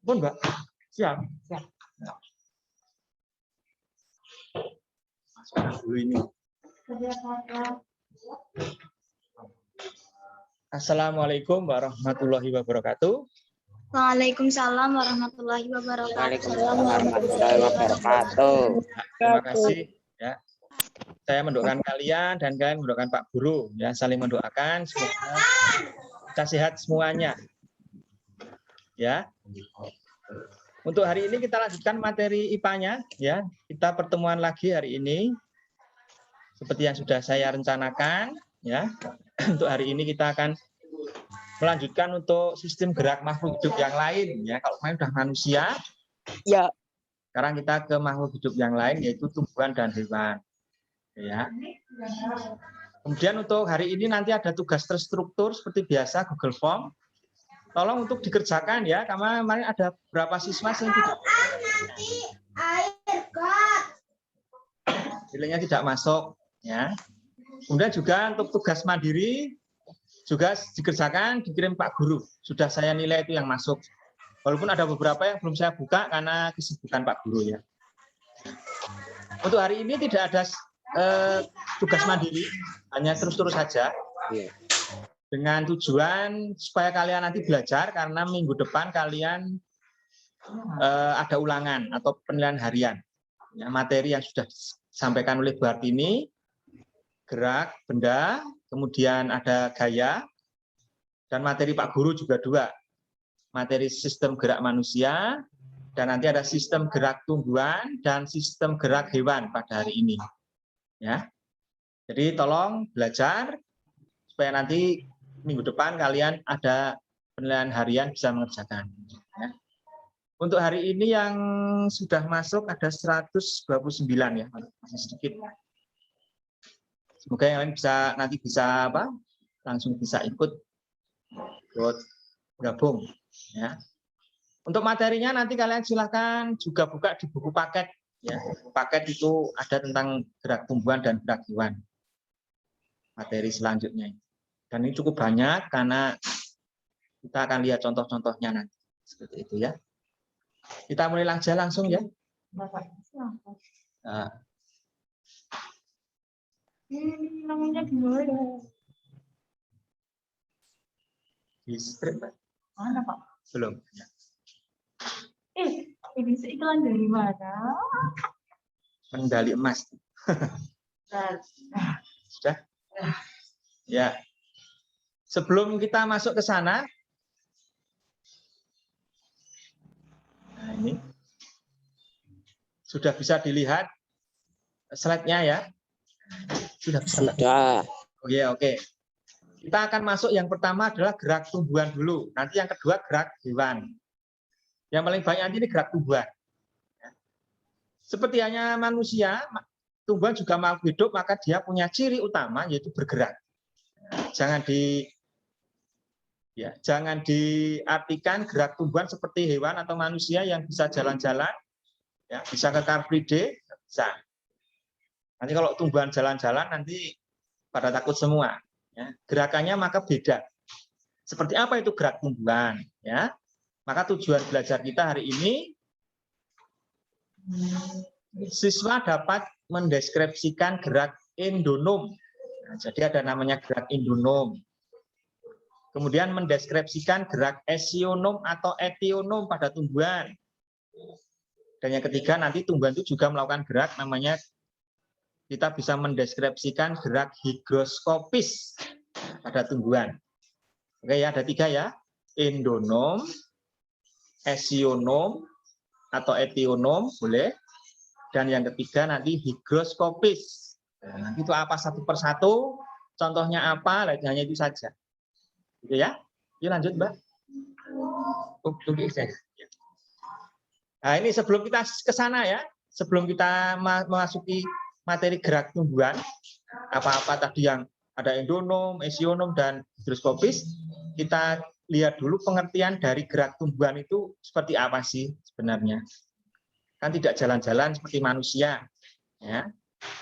Pun, Mbak. Siap. Siap. Dulu ini. Assalamualaikum warahmatullahi wabarakatuh. Waalaikumsalam warahmatullahi wabarakatuh. Waalaikumsalam warahmatullahi wabarakatuh. Terima kasih ya. Saya mendoakan kalian dan kalian mendoakan Pak Guru ya, saling mendoakan semoga kita sehat semuanya. Ya. Untuk hari ini kita lanjutkan materi IPA-nya ya. Kita pertemuan lagi hari ini seperti yang sudah saya rencanakan ya. Untuk hari ini kita akan melanjutkan untuk sistem gerak makhluk hidup yang lain ya. Kalau kemarin sudah manusia, Ya. sekarang kita ke makhluk hidup yang lain yaitu tumbuhan dan hewan. Ya. Kemudian untuk hari ini nanti ada tugas terstruktur seperti biasa Google Form. Tolong untuk dikerjakan ya, karena kemarin ada beberapa siswa yang tidak nilainya tidak masuk ya. Kemudian juga untuk tugas mandiri juga dikerjakan, dikirim Pak Guru. Sudah saya nilai itu yang masuk. Walaupun ada beberapa yang belum saya buka karena kesibukan Pak Guru ya. Untuk hari ini tidak ada tugas mandiri, hanya terus-terus saja. Dengan tujuan supaya kalian nanti belajar, karena minggu depan kalian ada ulangan atau penilaian harian. Ya, materi yang sudah disampaikan oleh Bu Hartini, gerak, benda, kemudian ada gaya, dan materi Pak Guru juga dua. Materi sistem gerak manusia, dan nanti ada sistem gerak tumbuhan, dan sistem gerak hewan pada hari ini. Ya, jadi tolong belajar supaya nanti minggu depan kalian ada penilaian harian bisa mengerjakan. Ya. Untuk hari ini yang sudah masuk ada 129 ya, masih sedikit. Semoga yang lain bisa nanti bisa apa? Langsung bisa ikut gabung. Ya. Untuk materinya nanti kalian silahkan juga buka di buku paket. Ya, paket itu ada tentang gerak tumbuhan dan gerak hewan. Materi selanjutnya. Dan ini cukup banyak karena kita akan lihat contoh-contohnya nanti. Seperti itu ya. Kita mulai aja langsung ya. Nah. Namanya gimana? Di script, Pak? Mana, Pak? Belum. Ini iklan dari mana? Medali emas. Sudah? Ya. Sebelum kita masuk ke sana, nah ini sudah bisa dilihat slide-nya ya. Sudah bisa. Sudah. Oke, oke. Kita akan masuk yang pertama adalah gerak tumbuhan dulu. Nanti yang kedua gerak hewan. Yang paling banyak nanti ini gerak tumbuhan. Seperti hanya manusia, tumbuhan juga makhluk hidup, maka dia punya ciri utama yaitu bergerak. Jangan diartikan gerak tumbuhan seperti hewan atau manusia yang bisa jalan-jalan, ya, bisa ke Car Free Day, bisa. Nanti kalau tumbuhan jalan-jalan nanti pada takut semua. Ya. Gerakannya maka beda. Seperti apa itu gerak tumbuhan? Ya. Maka tujuan belajar kita hari ini, siswa dapat mendeskripsikan gerak endonom. Nah, jadi ada namanya gerak endonom. Kemudian mendeskripsikan gerak esionom atau etionom pada tumbuhan. Dan yang ketiga nanti tumbuhan itu juga melakukan gerak namanya, kita bisa mendeskripsikan gerak higroskopis pada tumbuhan. Oke ya, ada tiga ya. Endonom, esionom atau etionom boleh, dan yang ketiga nanti higroskopis. Nah, nanti itu apa satu persatu, contohnya apa, hanya itu saja. Gitu ya. Yuk lanjut, Mbak. Nah, ini sebelum kita ke sana ya, sebelum kita memasuki materi gerak tumbuhan, apa-apa tadi yang ada endonom, esionom, dan higroskopis, kita lihat dulu pengertian dari gerak tumbuhan itu seperti apa sih sebenarnya. Kan tidak jalan-jalan seperti manusia. Ya.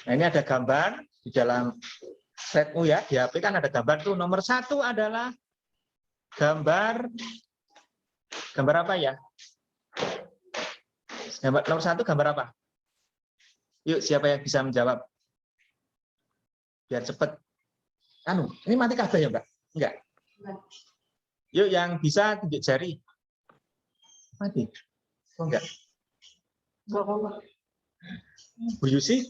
Nah, ini ada gambar di dalam slide-mu ya, di HP kan ada gambar tuh. Nomor 1 adalah gambar apa ya? Gambar nomor 1 gambar apa? Yuk, siapa yang bisa menjawab? Biar cepet. Ini mati kabeh ya, Mbak? Enggak. Yuk, yang bisa tunjuk jari. Mati. Oh, enggak. Bu Yusi?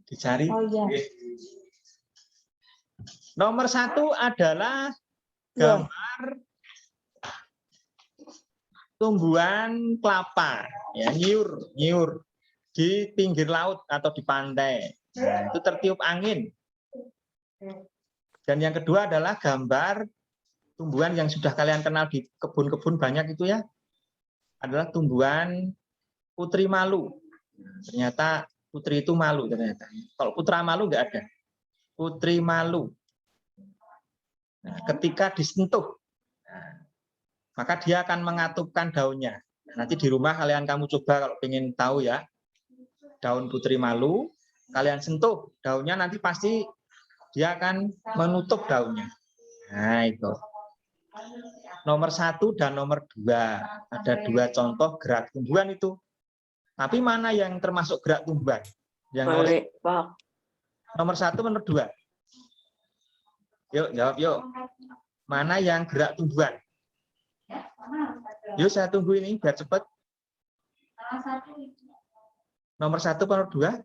Dicari. Oh iya. Nomor 1 adalah gambar tumbuhan kelapa, ya, nyiur di pinggir laut atau di pantai. Nah, itu tertiup angin. Dan yang kedua adalah gambar tumbuhan yang sudah kalian kenal di kebun-kebun banyak itu ya, adalah tumbuhan putri malu. Ternyata putri itu malu ternyata. Kalau putra malu nggak ada. Putri malu. Nah, ketika disentuh, maka dia akan mengatupkan daunnya. Nanti di rumah kamu coba kalau ingin tahu ya, daun putri malu, kalian sentuh daunnya, nanti pasti dia akan menutup daunnya. Nah, itu. Nomor 1 dan nomor 2. Ada 2 contoh gerak tumbuhan itu. Tapi mana yang termasuk gerak tumbuhan? Yang nomor 1, nomor 2. Yuk, jawab yuk. Mana yang gerak tumbuhan? Yuk, saya tunggu ini biar cepat. Nomor 1 nomor 2?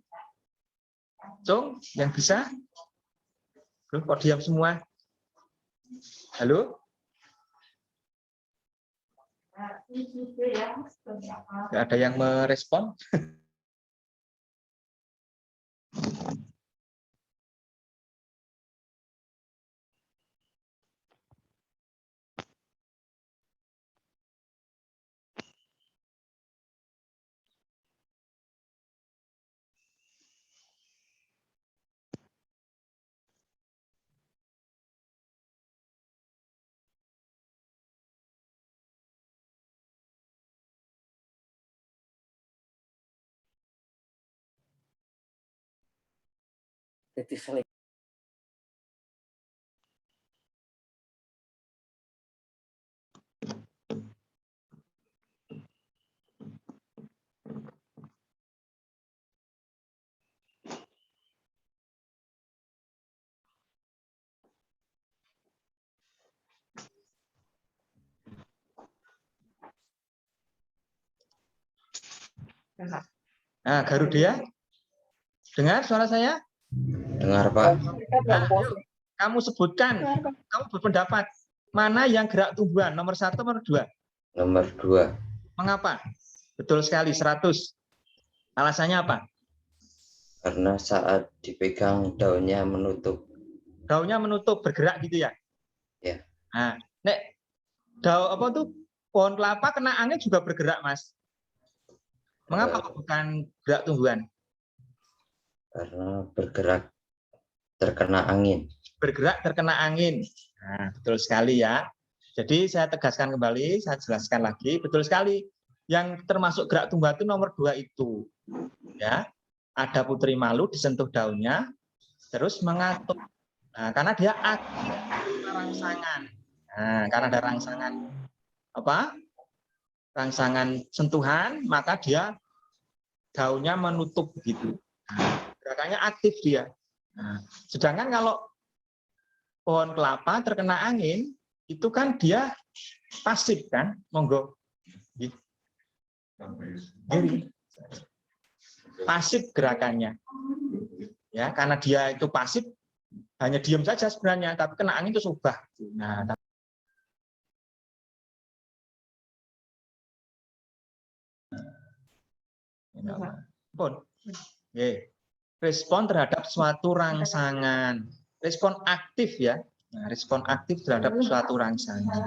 Cung, yang bisa? Loh, kok diam semua? Halo? Nggak ada yang merespon? Nah, Garudia, dengar suara saya? Dengar, Pak. Nah, yuk, kamu sebutkan, kamu berpendapat, mana yang gerak tumbuhan? Nomor 1, nomor 2? Nomor 2. Mengapa? Betul sekali, 100. Alasannya apa? Karena saat dipegang daunnya menutup. Daunnya menutup, bergerak gitu ya? Ya. Nah, nek daun apa tuh? Pohon kelapa kena angin juga bergerak, Mas. Mengapa kok bukan gerak tumbuhan? Karena bergerak terkena angin. Bergerak terkena angin. Nah, betul sekali ya. Jadi saya tegaskan kembali, saya jelaskan lagi, betul sekali. Yang termasuk gerak tumbuhan itu nomor 2 itu. Ya. Ada putri malu disentuh daunnya, terus mengatuk. Nah, karena dia aktif rangsangan. Nah, karena ada rangsangan apa? Rangsangan sentuhan, maka dia daunnya menutup gitu. Nah, gerakannya aktif dia. Nah, sedangkan kalau pohon kelapa terkena angin, itu kan dia pasif kan, monggo. Pasif gerakannya. Ya, karena dia itu pasif, hanya diam saja sebenarnya, tapi kena angin itu ubah. Nah, pun, respon terhadap suatu rangsangan, respon aktif ya, nah, respon aktif terhadap suatu rangsangan.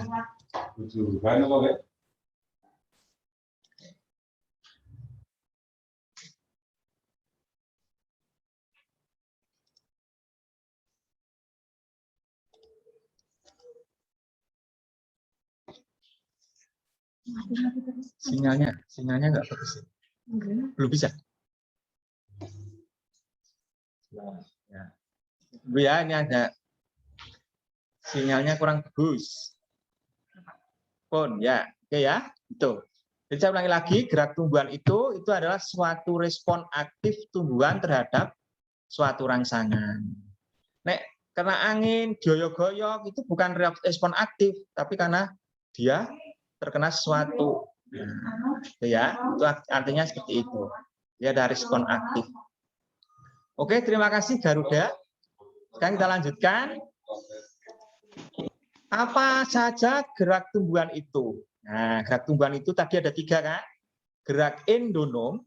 Sinyalnya nggak bagus. Belum bisa. Ya, ini ada Sinyalnya kurang bagus. Pun ya, oke ya, itu. Jadi saya ulangi lagi, gerak tumbuhan itu adalah suatu respon aktif tumbuhan terhadap suatu rangsangan. Nek kena angin, dioyok-goyok itu bukan respon aktif, tapi karena dia terkena sesuatu. Nah, itu ya, itu artinya seperti itu. Dia ada respon aktif. Oke, terima kasih Garuda. Sekarang kita lanjutkan. Apa saja gerak tumbuhan itu? Nah, gerak tumbuhan itu tadi ada 3 kan? Gerak endonom,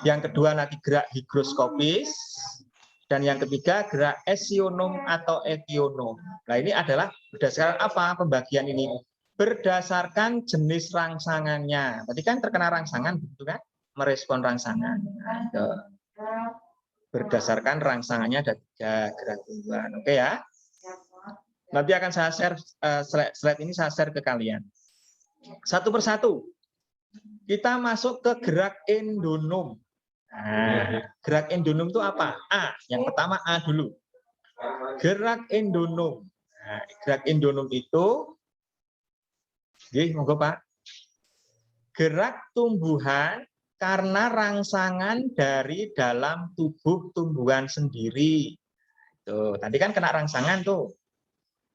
yang kedua nanti gerak higroskopis, dan yang ketiga gerak esionom atau etionom. Nah, ini adalah berdasarkan apa pembagian ini? Berdasarkan jenis rangsangannya. Tadi kan terkena rangsangan, begitu kan? Merespon rangsangan. Nah, berdasarkan rangsangannya ada 3 gerak tumbuhan. Oke ya? Nanti akan saya share slide ini, saya share ke kalian. Satu persatu. Kita masuk ke gerak endonom. Nah, gerak endonom itu apa? A. Yang pertama A dulu. Gerak endonom. Nah, gerak endonom itu, monggo Pak. Gerak tumbuhan karena rangsangan dari dalam tubuh tumbuhan sendiri. Tuh, tadi kan kena rangsangan tuh.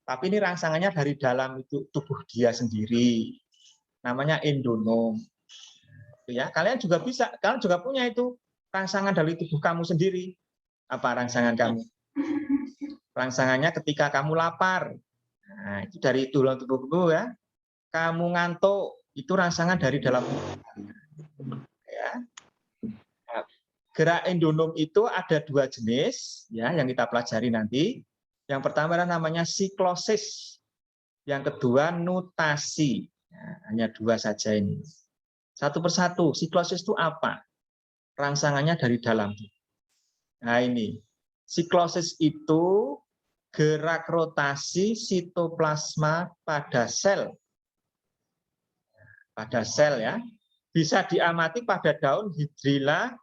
Tapi ini rangsangannya dari dalam itu tubuh dia sendiri. Namanya endonom. Ya, kalian juga bisa, kalian juga punya itu rangsangan dari tubuh kamu sendiri. Apa rangsangan kamu? Rangsangannya ketika kamu lapar. Nah, itu dari dalam tubuhmu ya. Kamu ngantuk, itu rangsangan dari dalam tubuh. Ya. Nah, gerak endonom itu ada 2 jenis ya yang kita pelajari nanti. Yang pertama namanya siklosis. Yang kedua nutasi. Nah, hanya 2 saja ini. Satu persatu, siklosis itu apa? Rangsangannya dari dalam. Nah ini, siklosis itu gerak rotasi sitoplasma pada sel. Pada sel ya. Bisa diamati pada daun Hydrilla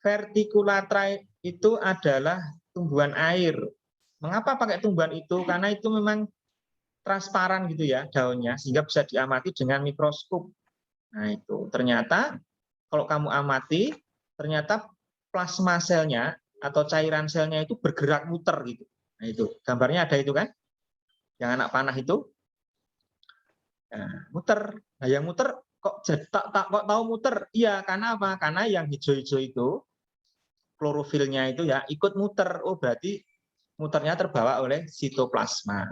verticulata itu adalah tumbuhan air. Mengapa pakai tumbuhan itu? Karena itu memang transparan gitu ya daunnya, sehingga bisa diamati dengan mikroskop. Nah itu ternyata kalau kamu amati, ternyata plasma selnya atau cairan selnya itu bergerak muter gitu. Nah itu gambarnya ada itu kan, yang anak panah itu, nah, muter. Nah yang muter kok tahu muter? Iya karena apa? Karena yang hijau-hijau itu klorofilnya itu ya ikut muter. Oh berarti muternya terbawa oleh sitoplasma.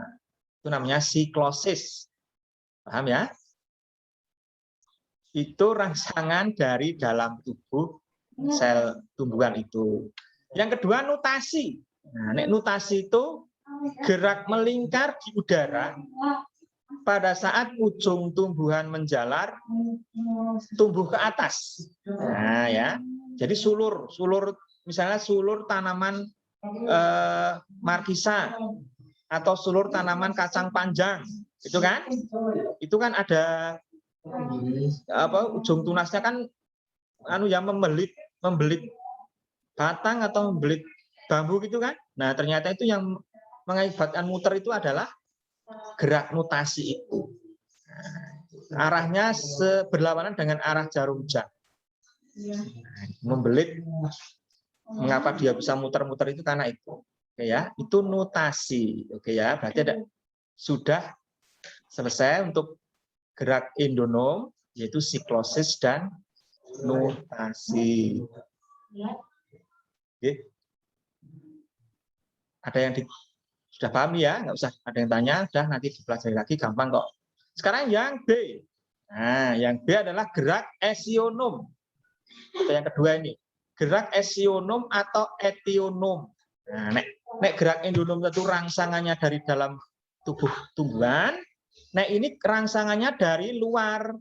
Itu namanya siklosis. Paham ya? Itu rangsangan dari dalam tubuh sel tumbuhan itu. Yang kedua nutasi. Nah, nutasi itu gerak melingkar di udara pada saat ujung tumbuhan menjalar tumbuh ke atas. Nah ya, jadi sulur misalnya sulur tanaman markisa atau sulur tanaman kacang panjang, itu kan ada ujung tunasnya kan yang membelit batang atau membelit bambu gitu kan. Nah ternyata itu yang mengakibatkan muter itu adalah gerak nutasi itu. Nah, arahnya berlawanan dengan arah jarum jam. Membelit. Mengapa dia bisa muter-muter itu karena itu. Oke ya, itu nutasi. Oke ya, berarti sudah selesai untuk gerak endonom, yaitu siklosis dan nutasi. Oke. Ada yang sudah paham ya? Nggak usah ada yang tanya, sudah nanti dipelajari lagi, gampang kok. Sekarang yang B. Nah, yang B adalah gerak esionom. Atau yang kedua ini, gerak esionom atau etionom. Nah, nek gerak endonom itu rangsangannya dari dalam tubuh tumbuhan. Nah, ini rangsangannya dari luar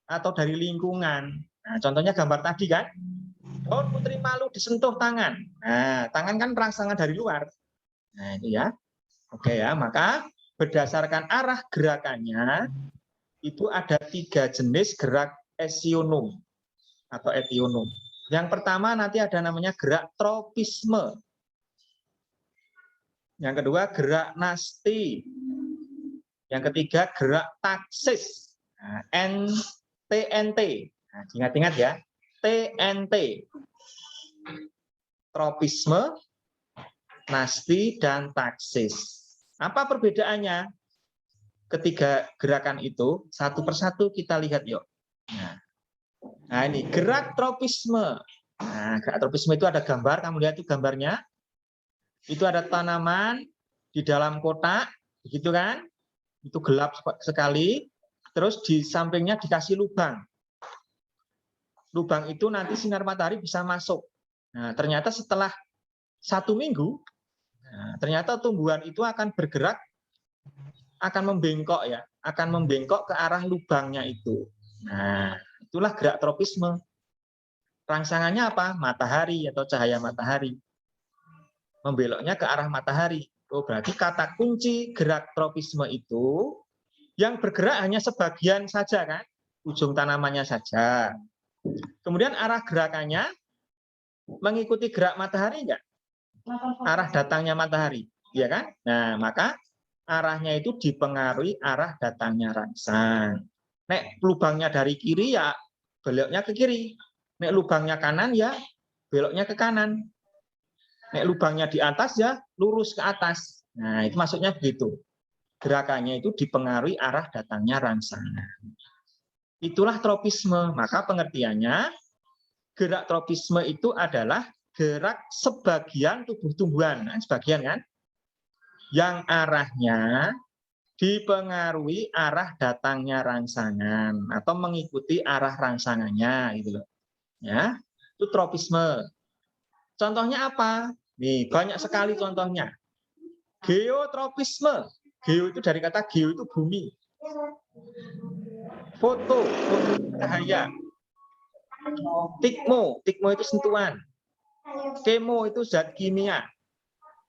atau dari lingkungan. Nah, contohnya gambar tadi kan. Daun putri malu disentuh tangan. Nah, tangan kan rangsangan dari luar. Nah, itu ya. Oke ya, maka berdasarkan arah gerakannya itu ada 3 jenis gerak esionom atau etionom. Yang pertama nanti ada namanya gerak tropisme. Yang kedua gerak nasti. Yang ketiga gerak taksis. Nah, TNT. Nah, ingat-ingat ya. TNT. Tropisme, nasti, dan taksis. Apa perbedaannya? Ketiga gerakan itu satu persatu kita lihat yuk. Nah ini gerak tropisme. Nah, gerak tropisme itu ada gambar, kamu lihat itu gambarnya. Itu ada tanaman di dalam kotak, begitu kan? Itu gelap sekali. Terus di sampingnya dikasih lubang. Lubang itu nanti sinar matahari bisa masuk. Nah, ternyata setelah 1 minggu, nah, ternyata tumbuhan itu akan bergerak, akan membengkok ya, akan membengkok ke arah lubangnya itu. Nah, itulah gerak tropisme. Rangsangannya apa? Matahari atau cahaya matahari. Membeloknya ke arah matahari. Oh, berarti kata kunci gerak tropisme itu yang bergerak hanya sebagian saja kan? Ujung tanamannya saja. Kemudian arah gerakannya mengikuti gerak matahari enggak? Arah datangnya matahari, ya kan? Nah, maka arahnya itu dipengaruhi arah datangnya rangsang. Nek lubangnya dari kiri ya beloknya ke kiri. Nek lubangnya kanan ya beloknya ke kanan. Nek lubangnya di atas ya lurus ke atas. Nah, itu maksudnya begitu. Gerakannya itu dipengaruhi arah datangnya rangsangan. Itulah tropisme. Maka pengertiannya gerak tropisme itu adalah gerak sebagian tubuh tumbuhan. Nah, sebagian kan? Yang arahnya dipengaruhi arah datangnya rangsangan atau mengikuti arah rangsangannya gitu loh. Ya, itu tropisme. Contohnya apa? Nih, banyak sekali contohnya. Geotropisme. Geo itu dari kata geo itu bumi. Foto cahaya. Tikmo itu sentuhan. Kemo itu zat kimia.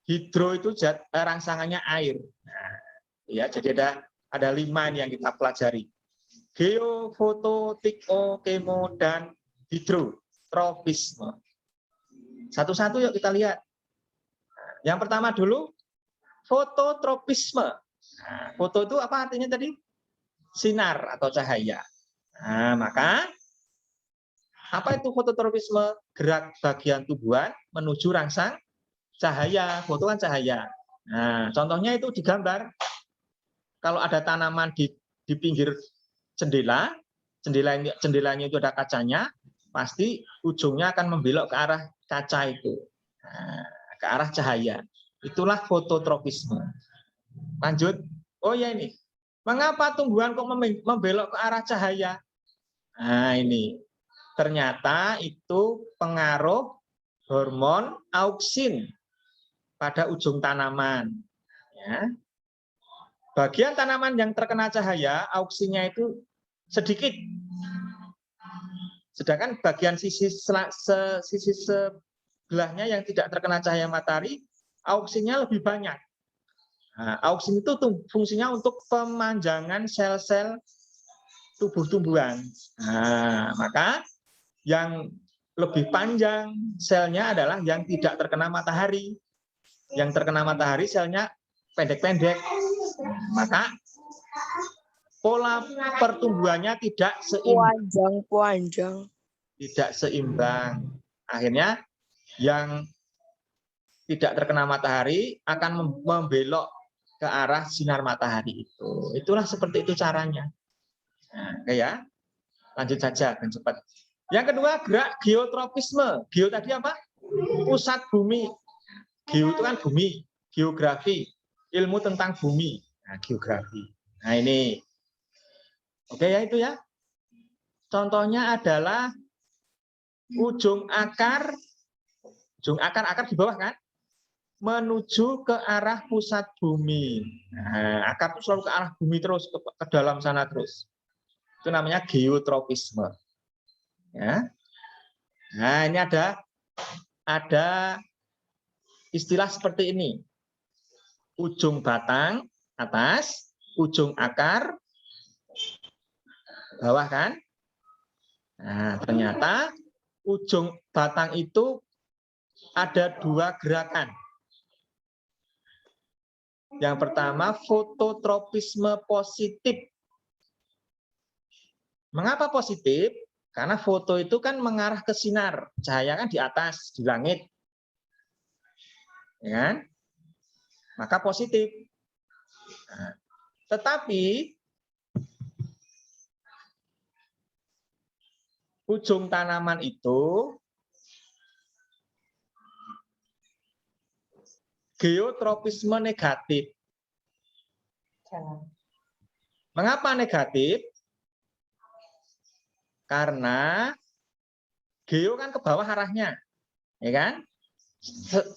Hidro itu zat rangsangannya air. Nah, ya, jadi ada 5 ini yang kita pelajari. Geo, foto, tikmo, kemo, dan hidrotropisme. Satu-satu yuk kita lihat. Yang pertama dulu, fototropisme. Nah, foto itu apa artinya tadi? Sinar atau cahaya. Nah, maka apa itu fototropisme? Gerak bagian tumbuhan menuju rangsang cahaya. Foto kan cahaya. Nah, contohnya itu digambar. Kalau ada tanaman di pinggir jendela, jendelanya itu ada kacanya, pasti ujungnya akan membelok ke arah kaca itu. Nah, ke arah cahaya. Itulah fototropisme. Lanjut. Oh ya ini. Mengapa tumbuhan kok membelok ke arah cahaya? Nah ini. Ternyata itu pengaruh hormon auksin pada ujung tanaman. Ya. Bagian tanaman yang terkena cahaya, auksinnya itu sedikit. Sedangkan bagian sisi sebelahnya yang tidak terkena cahaya matahari, auksinnya lebih banyak. Nah, auksin itu fungsinya untuk pemanjangan sel-sel tubuh tumbuhan. Nah, maka yang lebih panjang selnya adalah yang tidak terkena matahari. Yang terkena matahari selnya pendek-pendek. Maka pola pertumbuhannya tidak seimbang. Tidak seimbang. Akhirnya yang tidak terkena matahari akan membelok ke arah sinar matahari itu. Itulah seperti itu caranya. Nah, oke ya. Lanjut saja dan cepat. Yang kedua, gerak geotropisme. Geo tadi apa? Pusat bumi. Geo itu kan bumi, geografi, ilmu tentang bumi. Nah, geografi. Nah, ini. Oke ya itu ya. Contohnya adalah ujung akar di bawah kan? Menuju ke arah pusat bumi. Nah, akar itu selalu ke arah bumi terus, ke dalam sana terus. Itu namanya geotropisme. Ya. Nah, ini ada istilah seperti ini. Ujung batang atas, ujung akar bawah kan? Nah, ternyata ujung batang itu ada 2 gerakan. Yang pertama, fototropisme positif. Mengapa positif? Karena foto itu kan mengarah ke sinar. Cahaya kan di atas, di langit. Ya kan? Maka positif. Nah, tetapi ujung tanaman itu geotropisme negatif. Mengapa negatif? Karena geo kan ke bawah arahnya, ya kan?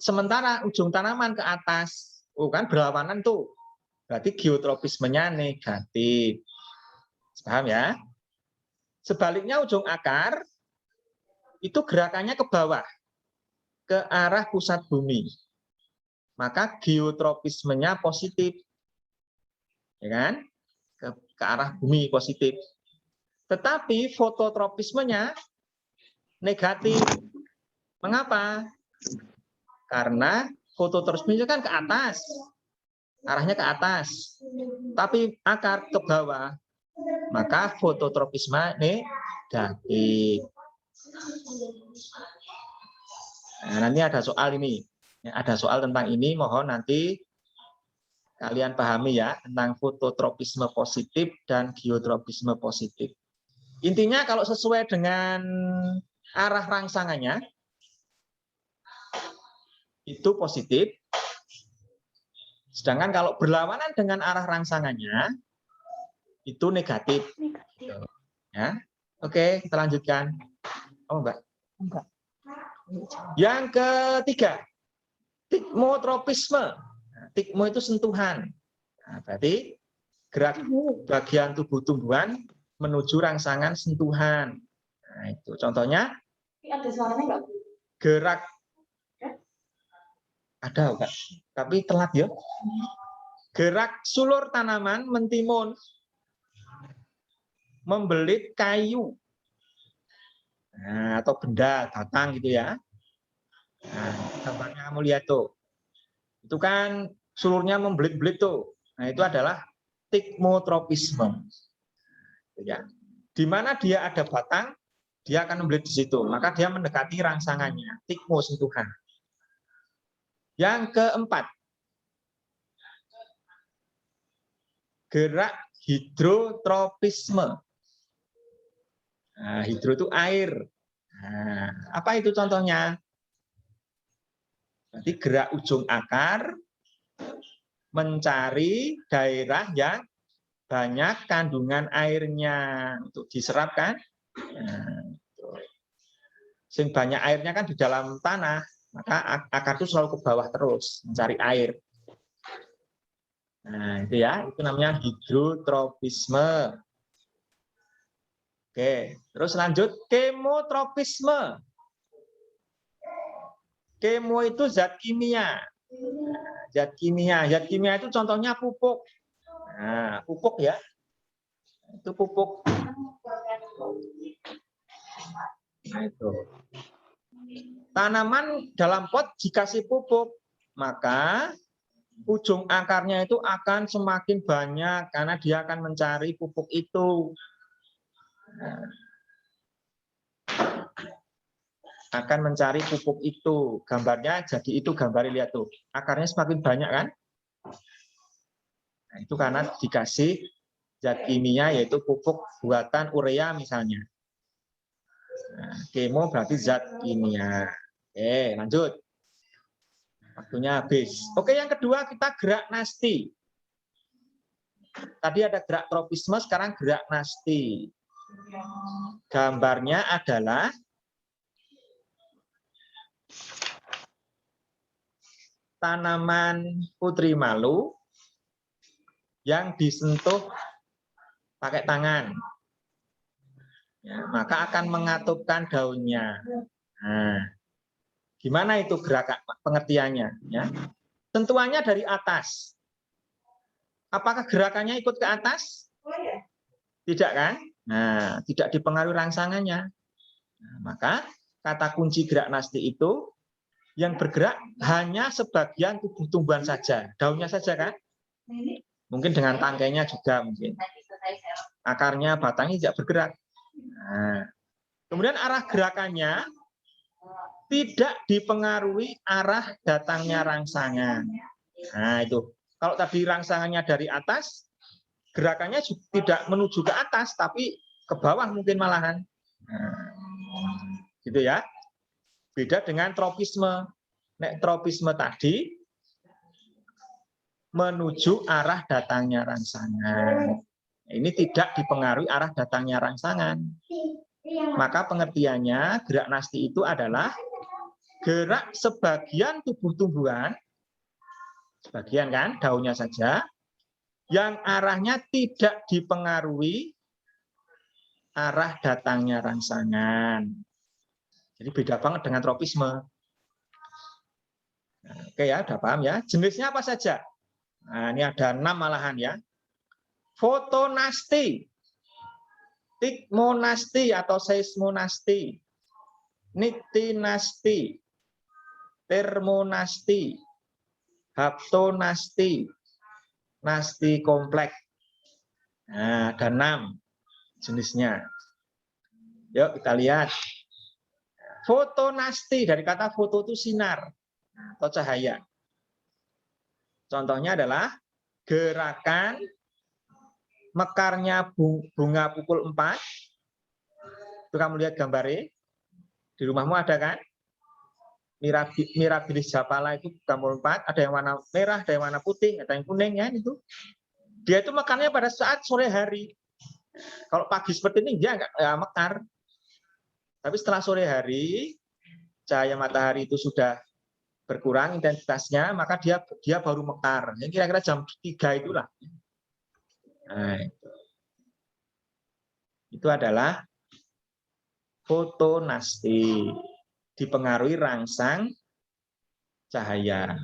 Sementara ujung tanaman ke atas, kan berlawanan tuh. Berarti geotropismenya negatif. Paham ya? Sebaliknya ujung akar itu gerakannya ke bawah, ke arah pusat bumi. Maka geotropismenya positif. Ya kan? Ke arah bumi positif. Tetapi fototropismenya negatif. Mengapa? Karena fototropismenya kan ke atas. Arahnya ke atas. Tapi akar ke bawah. Maka fototropisme negatif. Nah, nanti ada soal ini. Ada soal tentang ini, mohon nanti kalian pahami ya, tentang fototropisme positif dan geotropisme positif. Intinya kalau sesuai dengan arah rangsangannya, itu positif. Sedangkan kalau berlawanan dengan arah rangsangannya, itu negatif. Ya. Oke, kita lanjutkan. Oh, Mbak. Enggak. Yang ketiga, tikmotropisme. Tikmo itu sentuhan. Nah, berarti gerak bagian tubuh tumbuhan menuju rangsangan sentuhan. Nah, itu contohnya. Ada suaranya nggak? Gerak. Ada, Mbak. Tapi telat ya. Gerak sulur tanaman mentimun. Membelit kayu. Nah, atau benda, batang gitu ya. Nah, gambarnya kamu lihat tuh. Itu kan sulurnya membelit-belit tuh. Nah, itu adalah tikmotropisme. Ya. Di mana dia ada batang, dia akan membelit di situ. Maka dia mendekati rangsangannya. Tikmo, sentuhan. Yang keempat, gerak hidrotropisme. Nah, hidro itu air. Nah, apa itu contohnya? Berarti gerak ujung akar mencari daerah yang banyak kandungan airnya untuk diserap kan. Nah, sing banyak airnya kan di dalam tanah, maka akar itu selalu ke bawah terus mencari air. Nah, itu ya, itu namanya hidrotropisme. Oke, terus lanjut kemotropisme. Kemo itu zat kimia. Zat kimia itu contohnya pupuk. Nah, pupuk ya. Itu pupuk. Nah, itu. Tanaman dalam pot dikasih pupuk, maka ujung akarnya itu akan semakin banyak karena dia akan mencari pupuk itu. Nah, akan mencari pupuk itu. Gambarnya jadi itu, gambar lihat tuh. Akarnya semakin banyak kan? Nah, itu karena dikasih zat kimia yaitu pupuk buatan urea misalnya. Nah, kemo berarti zat kimia. Oke, lanjut. Waktunya habis. Oke, yang kedua kita gerak nasti. Tadi ada gerak tropisme, sekarang gerak nasti. Gambarnya adalah tanaman putri malu yang disentuh pakai tangan. Ya, maka akan mengatupkan daunnya. Nah, gimana itu gerakan pengertiannya? Ya, sentuhannya dari atas. Apakah gerakannya ikut ke atas? Tidak kan? Nah, tidak dipengaruhi rangsangannya. Nah, maka kata kunci gerak nasti itu yang bergerak hanya sebagian tubuh tumbuhan saja, daunnya saja kan? Mungkin dengan tangkainya juga mungkin. Akarnya, batangnya tidak bergerak. Nah, kemudian arah gerakannya tidak dipengaruhi arah datangnya rangsangan. Nah, itu. Kalau tadi rangsangannya dari atas, gerakannya tidak menuju ke atas, tapi ke bawah mungkin malahan. Nah, gitu ya. Beda dengan tropisme. Nek tropisme tadi menuju arah datangnya rangsangan. Ini tidak dipengaruhi arah datangnya rangsangan. Maka pengertiannya gerak nasti itu adalah gerak sebagian tubuh tumbuhan, sebagian kan, daunnya saja, yang arahnya tidak dipengaruhi arah datangnya rangsangan. Jadi beda banget dengan tropisme. Nah, oke ya, udah paham ya. Jenisnya apa saja? Nah, ini ada 6 malahan ya. Fotonasti, tikmonasti atau seismonasti, niktinasti, termonasti, haptonasti, nasti kompleks. Nah, ada 6 jenisnya. Yuk kita lihat. Fotonasti, dari kata foto itu sinar atau cahaya. Contohnya adalah gerakan mekarnya bunga pukul 4. Itu kamu lihat gambarnya. Di rumahmu ada kan? Mirabilis japala itu pukul 4. Ada yang warna merah, ada yang warna putih, ada yang kuning ya itu. Dia itu mekarnya pada saat sore hari. Kalau pagi seperti ini dia nggak mekar. Tapi setelah sore hari, cahaya matahari itu sudah berkurang intensitasnya, maka dia baru mekar. Yang kira-kira jam 3 itulah. Nah, itu adalah fotonasti, dipengaruhi rangsang cahaya.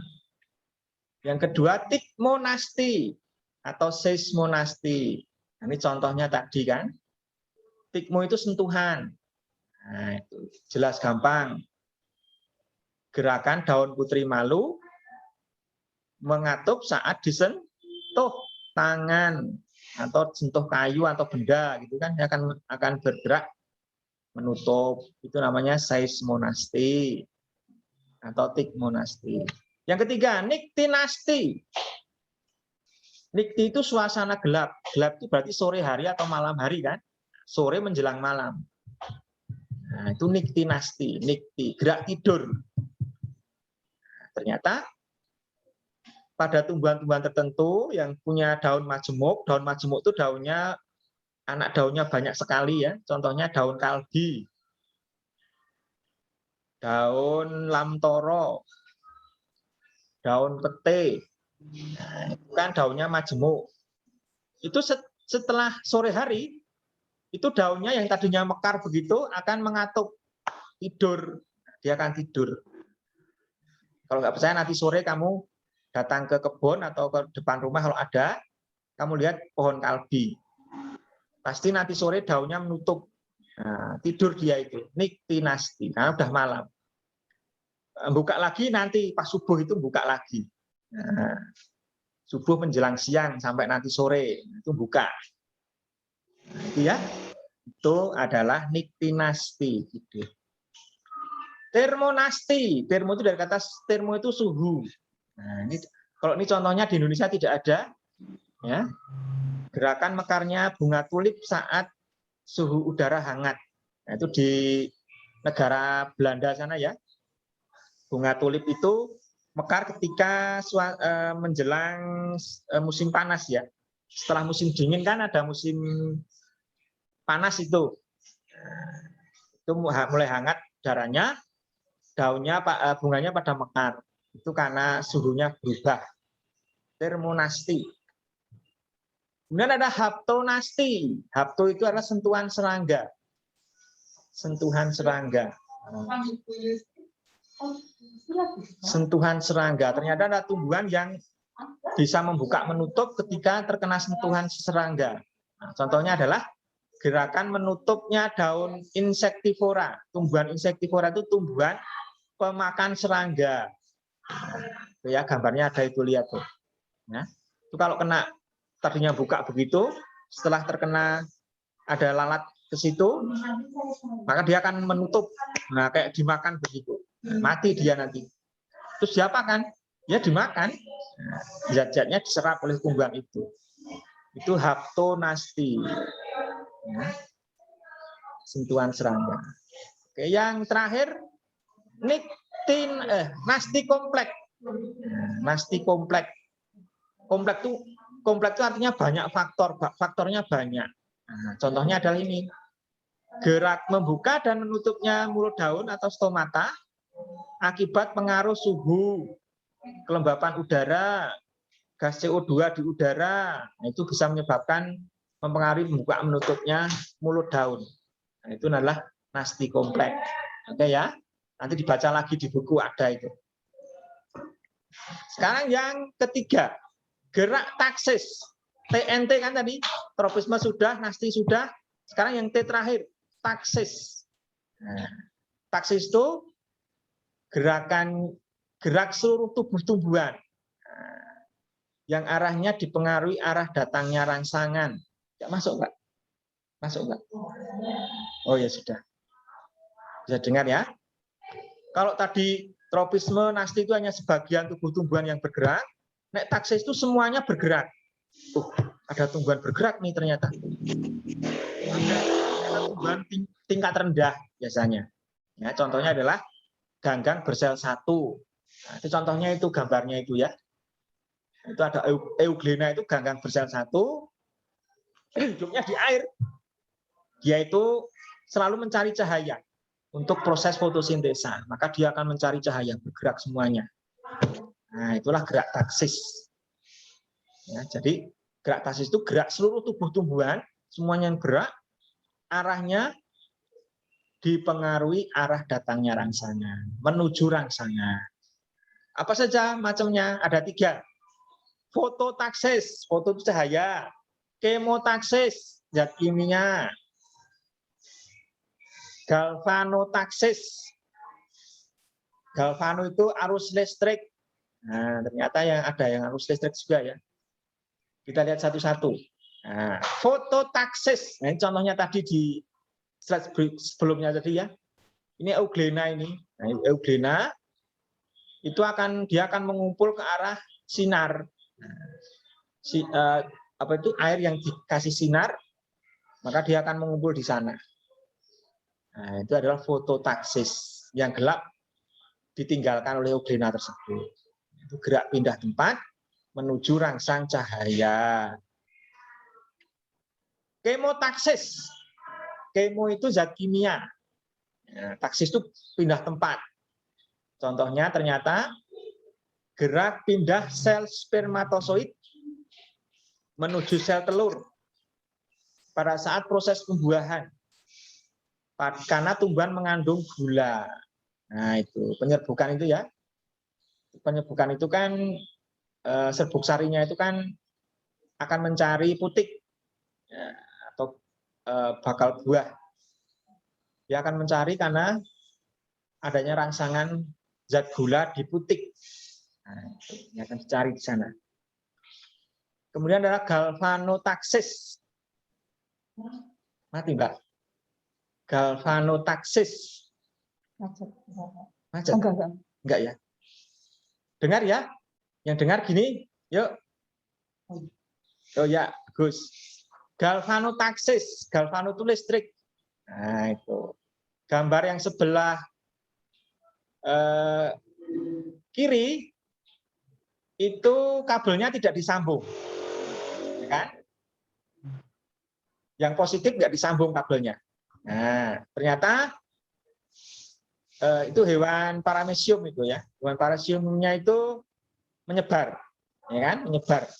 Yang kedua, tikmonasti atau seismonasti. Ini contohnya tadi kan, tikmo itu sentuhan. Nah, itu jelas gampang. Gerakan daun putri malu mengatup saat disentuh tangan atau sentuh kayu atau benda gitu kan, dia akan bergerak menutup. Itu namanya seismonasti atau tikmonasti. Yang ketiga, niktinasti. Nikti itu suasana gelap. Gelap itu berarti sore hari atau malam hari kan? Sore menjelang malam. Nah, itu niktinasti, nikti, gerak tidur. Ternyata pada tumbuhan-tumbuhan tertentu yang punya daun majemuk itu daunnya, anak daunnya banyak sekali ya. Contohnya daun kalbi, daun lamtoro, daun pete. Nah, itu kan daunnya majemuk. Itu setelah sore hari, itu daunnya yang tadinya mekar begitu akan mengatup tidur. Dia akan tidur. Kalau nggak percaya nanti sore kamu datang ke kebun atau ke depan rumah kalau ada, kamu lihat pohon kalbi. Pasti nanti sore daunnya menutup. Nah, tidur dia itu, niktinasti. Nah, udah malam. Buka lagi nanti pas subuh itu buka lagi. Nah, subuh menjelang siang sampai nanti sore itu buka. Nah, itu ya. Itu adalah niktinasti. Gitu. Termonasti, termo itu dari kata termo itu suhu. Nah, ini kalau ini contohnya di Indonesia tidak ada, ya. Gerakan mekarnya bunga tulip saat suhu udara hangat. Nah, itu di negara Belanda sana ya. Bunga tulip itu mekar ketika menjelang musim panas ya. Setelah musim dingin kan ada musim panas itu. Nah, itu mulai hangat udaranya. Daunnya, bunganya pada mekar. Itu karena suhunya berubah. Termonasti. Kemudian ada haptonasti. Hapto itu adalah sentuhan serangga. Sentuhan serangga. Sentuhan serangga. Ternyata ada tumbuhan yang bisa membuka menutup ketika terkena sentuhan serangga. Nah, contohnya adalah gerakan menutupnya daun insektivora. Tumbuhan insektivora itu tumbuhan pemakan serangga. Ya, gambarnya ada itu, lihat tuh. Ya. Itu kalau kena tadinya buka begitu, setelah terkena ada lalat ke situ, maka dia akan menutup. Nah, kayak dimakan begitu. Mati dia nanti. Terus diapakan? Ya dimakan. Zat-zatnya diserap oleh kumbang itu. Itu haptonasti. Ya. Sentuhan serangga. Oke, yang terakhir nasti kompleks. Nasti kompleks. Kompleks itu artinya banyak faktor, faktornya banyak. Nah, contohnya adalah ini. Gerak membuka dan menutupnya mulut daun atau stomata akibat pengaruh suhu, kelembapan udara, gas CO2 di udara. Nah, itu bisa menyebabkan mempengaruhi membuka menutupnya mulut daun. Nah, itu adalah nasti kompleks. Oke ya. Nanti dibaca lagi di buku ada itu. Sekarang yang ketiga, gerak taksis. TNT kan tadi, tropisme sudah, nasti sudah. Sekarang yang T terakhir, taksis. Nah, taksis itu gerak seluruh tubuh tumbuhan. Nah, yang arahnya dipengaruhi arah datangnya rangsangan. Ya, masuk nggak? Masuk nggak? Oh ya sudah. Bisa dengar ya? Kalau tadi tropisme, nasti itu hanya sebagian tubuh tumbuhan yang bergerak, nek taksis itu semuanya bergerak. Ada tumbuhan bergerak nih ternyata. Ada tumbuhan tingkat rendah biasanya. Ya, contohnya adalah ganggang bersel satu. Nah, itu contohnya itu gambarnya itu ya. Itu ada euglena itu ganggang bersel satu. Hidupnya di air. Dia itu selalu mencari cahaya untuk proses fotosintesa, maka dia akan mencari cahaya, bergerak semuanya. Nah, itulah gerak taksis. Ya, jadi gerak taksis itu gerak seluruh tubuh tumbuhan, semuanya yang gerak, arahnya dipengaruhi arah datangnya rangsangan, menuju rangsangan. Apa saja macamnya? Ada 3. Fototaksis, foto itu cahaya. Kemotaksis, zat kimia. Galvanotaksis. Galvano itu arus listrik. Nah, ternyata ada yang arus listrik juga ya. Kita lihat satu-satu. Nah, fototaksis. Nah, ini contohnya tadi di slide sebelumnya tadi ya. Ini euglena ini. Nah, euglena itu dia akan mengumpul ke arah sinar. Air yang dikasih sinar, maka dia akan mengumpul di sana. Nah, itu adalah fototaksis. Yang gelap ditinggalkan oleh euglena tersebut. Itu gerak pindah tempat menuju rangsang cahaya. Kemotaksis. Kemo itu zat kimia. Nah, taksis itu pindah tempat. Contohnya ternyata gerak pindah sel spermatozoid menuju sel telur pada saat proses pembuahan. Karena tumbuhan mengandung gula. Nah, itu penyerbukan itu ya. Penyerbukan itu kan serbuk sarinya itu kan akan mencari putik ya, atau bakal buah. Dia akan mencari karena adanya rangsangan zat gula di putik. Nah, ini akan dicari di sana. Kemudian adalah galvanotaksis. Mati Mbak. Galvanotaksis. Macet. Enggak ya. Dengar ya. Yang dengar gini, yuk. Oh ya, Gus. Galvanotaksis. Galvano itu listrik. Nah, itu. Gambar yang sebelah kiri itu kabelnya tidak disambung. Ya kan? Yang positif nggak disambung kabelnya. Nah, ternyata itu hewan paramecium itu ya. Hewan parameciumnya itu menyebar, ya kan? Menyebar.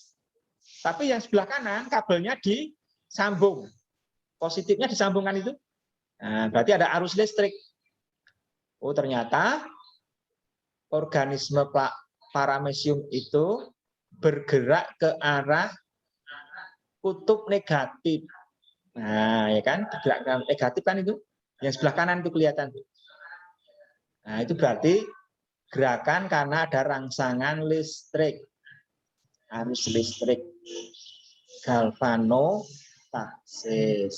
Tapi yang sebelah kanan kabelnya disambung. Positifnya disambungkan itu. Nah, berarti ada arus listrik. Oh, ternyata organisme paramecium itu bergerak ke arah kutub negatif. Nah, ya kan? Bergerak ke arah negatif kan itu. Yang sebelah kanan itu kelihatan. Nah, itu berarti gerakan karena ada rangsangan listrik. arus listrik galvanotaksis.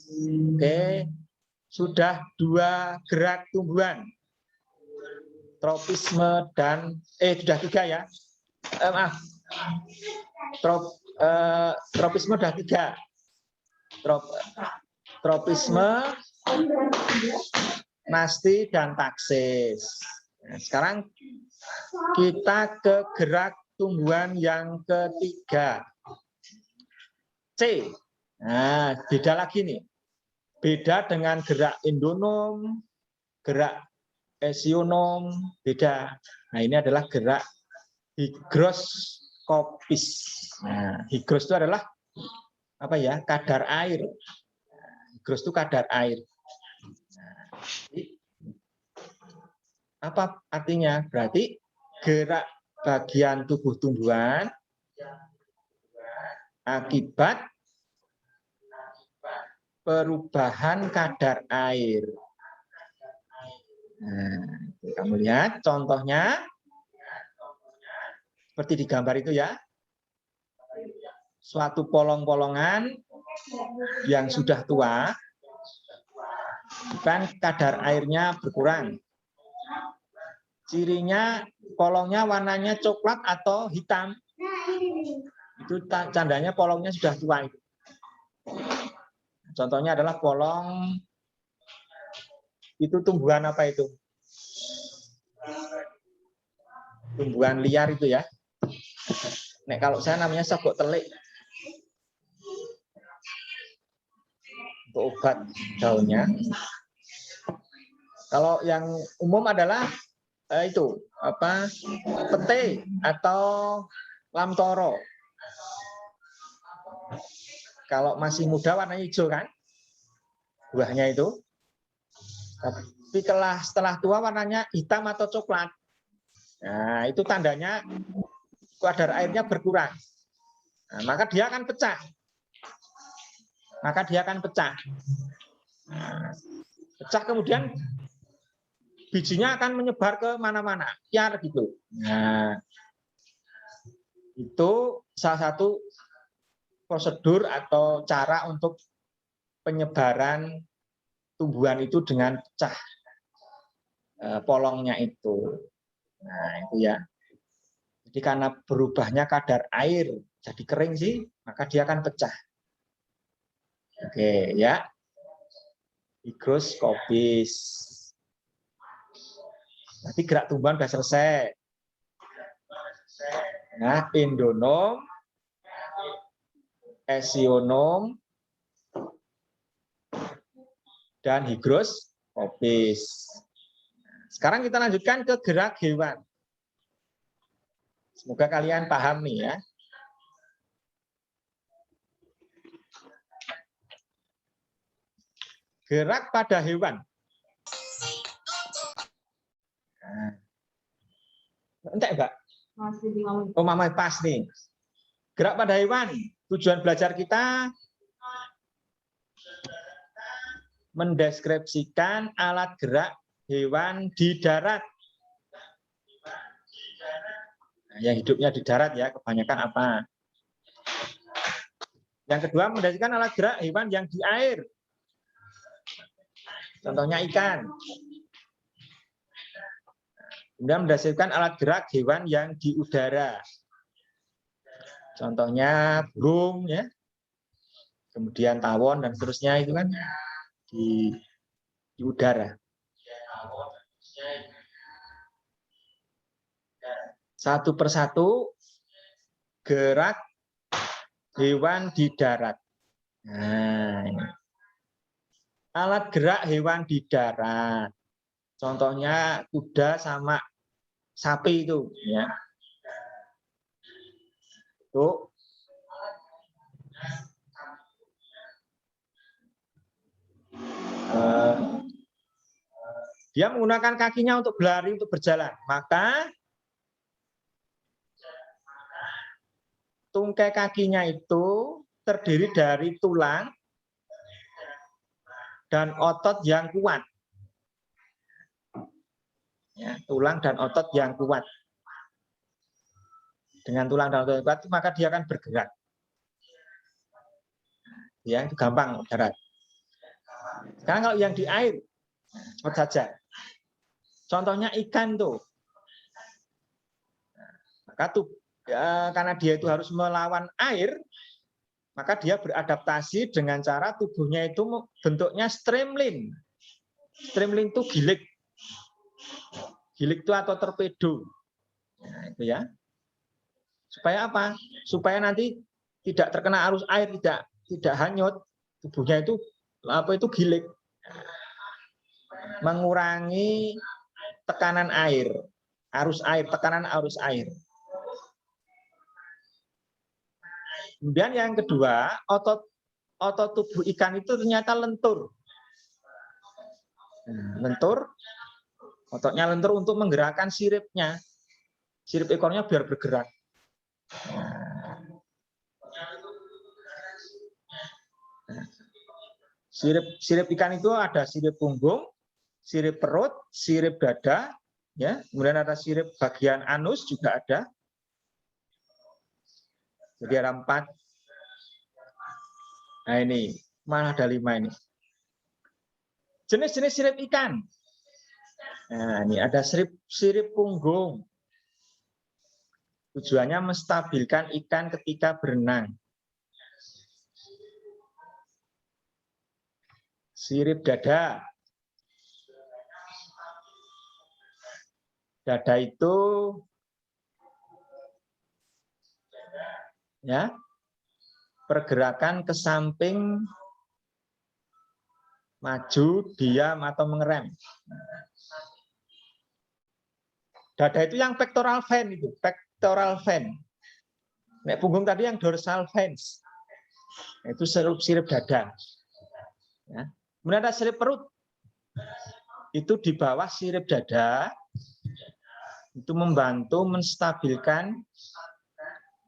Oke, sudah 2 gerak tumbuhan, tropisme dan sudah 3 ya. Tropisme sudah 3. Tropisme, nasti, dan taksis. Nah, sekarang kita ke gerak tumbuhan yang ketiga, C. Nah, beda lagi nih. Beda dengan gerak endonom, gerak esionom, beda. Nah, ini adalah gerak higroskopis. Nah, higros itu adalah apa ya? Kadar air. Higros itu kadar air. Apa artinya? Berarti gerak bagian tubuh tumbuhan akibat perubahan kadar air. Nah, kamu lihat contohnya seperti di gambar itu ya. Suatu polong-polongan yang sudah tua, kan kadar airnya berkurang. Cirinya polongnya warnanya coklat atau hitam. Itu tandanya polongnya sudah tua. Contohnya adalah polong itu tumbuhan apa itu? Tumbuhan liar itu ya. Nek kalau saya namanya sogok telik. Untuk obat daunnya. Kalau yang umum adalah itu apa, pete atau lamtoro. Kalau masih muda warnanya hijau kan, buahnya itu. Tapi setelah tua warnanya hitam atau coklat. Nah, itu tandanya kadar airnya berkurang. Nah, maka dia akan pecah. Nah, pecah kemudian bijinya akan menyebar ke mana-mana, liar gitu. Nah, itu salah satu prosedur atau cara untuk penyebaran tumbuhan itu dengan pecah polongnya itu. Nah, itu ya. Jadi karena berubahnya kadar air jadi kering sih, maka dia akan pecah. Oke, ya. Higroskopis. Nanti gerak tumbuhan sudah selesai. Nah, endonom, esionom, dan higroskopis. Sekarang kita lanjutkan ke gerak hewan. Semoga kalian paham nih ya. Gerak pada hewan. Entek, Mbak? Masih 5 menit. Oh, Mama pas nih. Gerak pada hewan. Tujuan belajar kita mendeskripsikan alat gerak hewan di darat. Nah, yang hidupnya di darat ya, kebanyakan apa? Yang kedua, mendeskripsikan alat gerak hewan yang di air. Contohnya ikan. Kemudian mendeskripsikan alat gerak hewan yang di udara. Contohnya burung ya. Kemudian tawon dan seterusnya itu kan di udara. Satu persatu gerak hewan di darat. Nah, ini. Alat gerak hewan di darat. Contohnya kuda sama sapi itu ya. Itu dia menggunakan kakinya untuk berlari, untuk berjalan. Maka tungkai kakinya itu terdiri dari tulang dan otot yang kuat. Ya, tulang dan otot yang kuat. dengan tulang dan otot kuat, maka dia akan bergerak. Ya, itu gampang darat. Sekarang kalau yang di air, cepat saja. Contohnya ikan tuh. Maka tuh ya, karena dia itu harus melawan air, maka dia beradaptasi dengan cara tubuhnya itu bentuknya streamline. Streamline itu gilik. Gilik itu atau torpedo. Nah, itu ya. Supaya apa? Supaya nanti tidak terkena arus air, tidak hanyut. Tubuhnya itu gilik. Mengurangi tekanan air, arus air, tekanan arus air. Kemudian yang kedua, otot tubuh ikan itu ternyata lentur. Lentur, ototnya lentur untuk menggerakkan siripnya. Sirip ekornya biar bergerak. Sirip ikan itu ada sirip punggung, sirip perut, sirip dada, ya. Kemudian ada sirip bagian anus juga ada. Jadi ada 4. Nah ini, mana ada 5 ini. Jenis-jenis sirip ikan. Nah ini ada sirip punggung. Tujuannya menstabilkan ikan ketika berenang. Sirip dada. Dada itu ya pergerakan ke samping, maju, diam atau mengerem. Dada itu yang pectoral fin itu, pectoral fin. Nek punggung tadi yang dorsal fins. Itu sirip dada. Ya. Kemudian ada sirip perut. Itu di bawah sirip dada. Itu membantu menstabilkan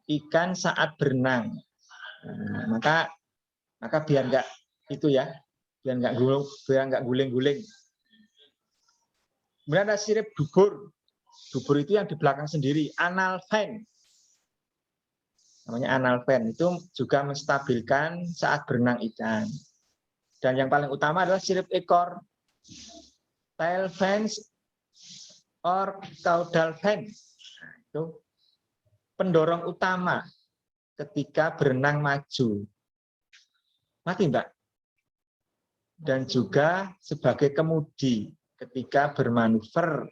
ikan saat berenang. Nah, maka biar enggak itu ya, biar enggak guling-guling. Kemudian ada sirip dubur. Dubur itu yang di belakang sendiri, anal fin. Namanya anal fin. Itu juga menstabilkan saat berenang ikan. Dan yang paling utama adalah sirip ekor, tail fins or caudal fin. Nah, itu pendorong utama ketika berenang maju. Mati, Mbak. Dan juga sebagai kemudi ketika bermanuver.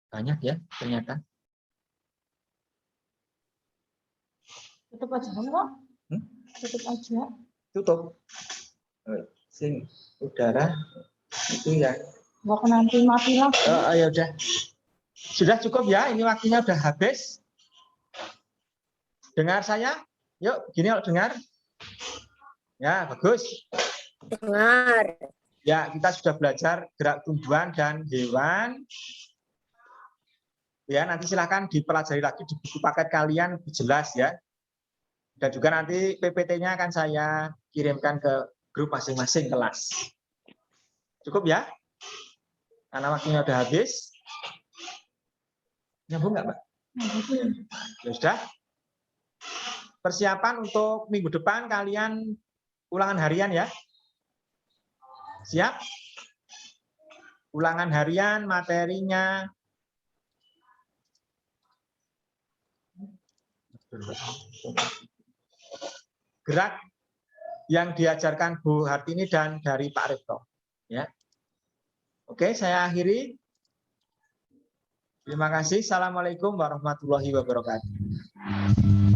Banyak ya ternyata. Tutup aja kok. Tutup aja. Tutup. Sing udara itu ya. Mau nanti mati lah. Oh, ya udah. Sudah cukup ya, ini waktunya udah habis. Dengar saya? Yuk, gini yuk dengar. Ya, bagus. Dengar. Ya, kita sudah belajar gerak tumbuhan dan hewan. Ya, nanti silakan dipelajari lagi di buku paket kalian lebih jelas ya. Dan juga nanti PPT-nya akan saya kirimkan ke grup masing-masing kelas. Cukup ya? Karena waktunya udah habis. Nyambung nggak, Mbak? Ya sudah. Persiapan untuk minggu depan kalian ulangan harian ya. Siap? Ulangan harian, materinya. Gerak yang diajarkan Bu Hartini dan dari Pak Rektor. Ya. Oke, saya akhiri. Terima kasih. Assalamualaikum warahmatullahi wabarakatuh.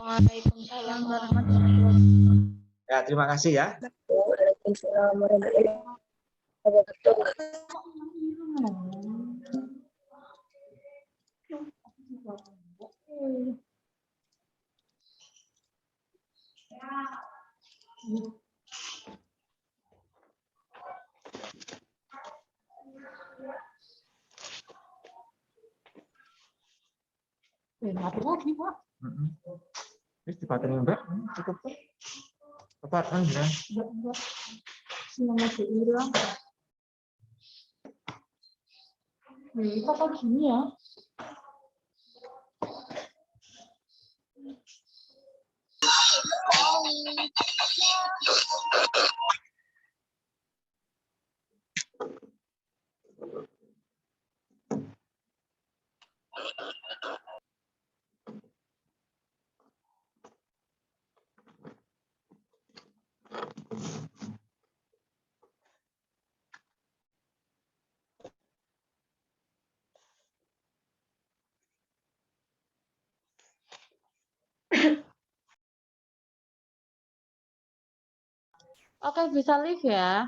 Waalaikumsalam warahmatullahi wabarakatuh. Ya, terima kasih ya. Waalaikumsalam warahmatullahi wabarakatuh. Mati lagi, Pak. Ini dibatalin Mbak, cukup tuh. Tepat kan ya? Enggak. Senang aja hilang. Kok gini ya? Oke, bisa live ya.